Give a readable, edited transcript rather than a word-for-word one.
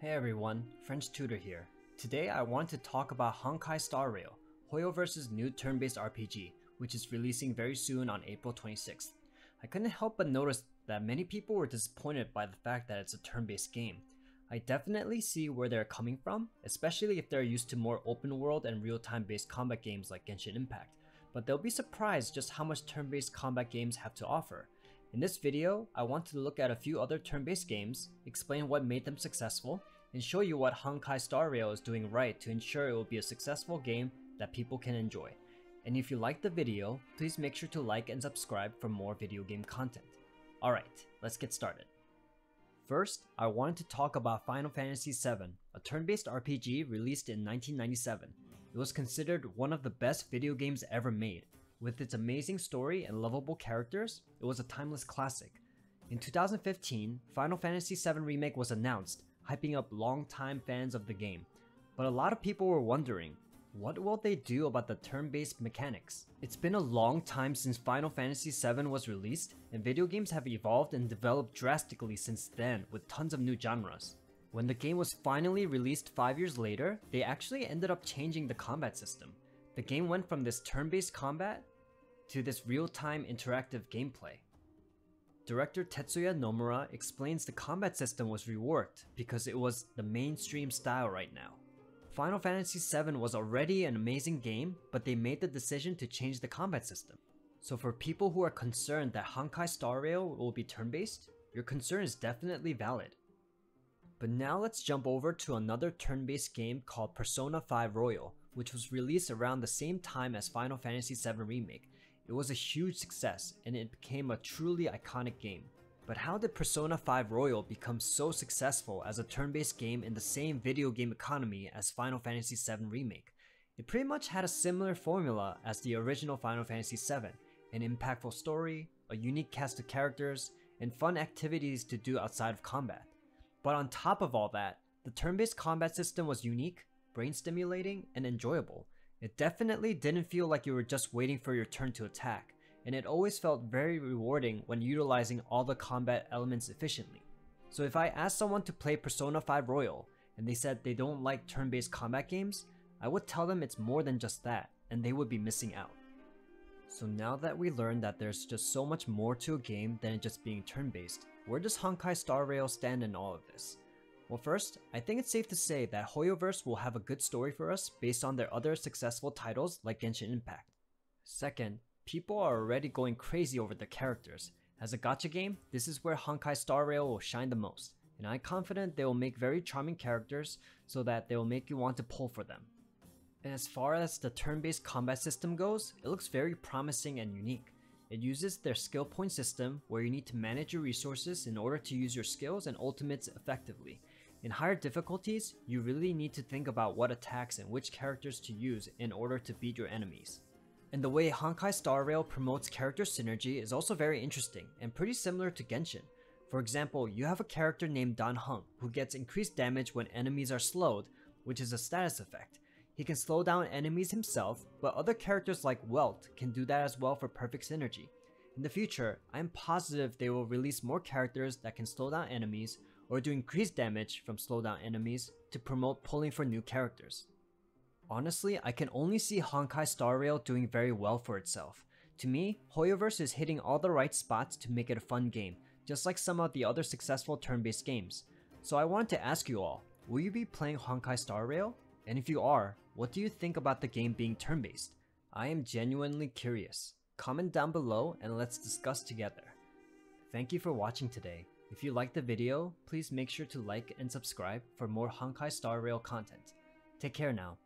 Hey everyone, French Tutor here. Today I want to talk about Honkai Star Rail, Hoyoverse's new turn-based RPG, which is releasing very soon on April 26th. I couldn't help but notice that many people were disappointed by the fact that it's a turn-based game. I definitely see where they're coming from, especially if they're used to more open world and real-time based combat games like Genshin Impact, but they'll be surprised just how much turn-based combat games have to offer. In this video, I want to look at a few other turn-based games, explain what made them successful, and show you what Honkai Star Rail is doing right to ensure it will be a successful game that people can enjoy. And if you liked the video, please make sure to like and subscribe for more video game content. Alright, let's get started. First, I wanted to talk about Final Fantasy VII, a turn-based RPG released in 1997. It was considered one of the best video games ever made. With its amazing story and lovable characters, it was a timeless classic. In 2015, Final Fantasy VII Remake was announced, hyping up longtime fans of the game. But a lot of people were wondering, what will they do about the turn-based mechanics? It's been a long time since Final Fantasy VII was released, and video games have evolved and developed drastically since then with tons of new genres. When the game was finally released 5 years later, they actually ended up changing the combat system. The game went from this turn-based combat to this real-time interactive gameplay. Director Tetsuya Nomura explains the combat system was reworked because it was the mainstream style right now. Final Fantasy VII was already an amazing game, but they made the decision to change the combat system. So for people who are concerned that Honkai Star Rail will be turn-based, your concern is definitely valid. But now let's jump over to another turn-based game called Persona 5 Royal, which was released around the same time as Final Fantasy VII Remake. It was a huge success, and it became a truly iconic game. But how did Persona 5 Royal become so successful as a turn-based game in the same video game economy as Final Fantasy VII Remake? It pretty much had a similar formula as the original Final Fantasy VII, an impactful story, a unique cast of characters, and fun activities to do outside of combat. But on top of all that, the turn-based combat system was unique, brain-stimulating, and enjoyable. It definitely didn't feel like you were just waiting for your turn to attack, and it always felt very rewarding when utilizing all the combat elements efficiently. So if I asked someone to play Persona 5 Royal, and they said they don't like turn-based combat games, I would tell them it's more than just that, and they would be missing out. So now that we learned that there's just so much more to a game than it just being turn-based, where does Honkai Star Rail stand in all of this? Well, first, I think it's safe to say that Hoyoverse will have a good story for us based on their other successful titles like Genshin Impact. Second, people are already going crazy over the characters. As a gacha game, this is where Honkai Star Rail will shine the most, and I'm confident they will make very charming characters so that they will make you want to pull for them. And as far as the turn-based combat system goes, it looks very promising and unique. It uses their skill point system where you need to manage your resources in order to use your skills and ultimates effectively. In higher difficulties, you really need to think about what attacks and which characters to use in order to beat your enemies. And the way Honkai Star Rail promotes character synergy is also very interesting and pretty similar to Genshin. For example, you have a character named Dan Heng who gets increased damage when enemies are slowed, which is a status effect. He can slow down enemies himself, but other characters like Welt can do that as well for perfect synergy. In the future, I am positive they will release more characters that can slow down enemies or do increased damage from slowdown enemies to promote pulling for new characters. Honestly, I can only see Honkai Star Rail doing very well for itself. To me, Hoyoverse is hitting all the right spots to make it a fun game, just like some of the other successful turn-based games. So I wanted to ask you all, will you be playing Honkai Star Rail? And if you are, what do you think about the game being turn-based? I am genuinely curious. Comment down below and let's discuss together. Thank you for watching today. If you liked the video, please make sure to like and subscribe for more Honkai Star Rail content. Take care now.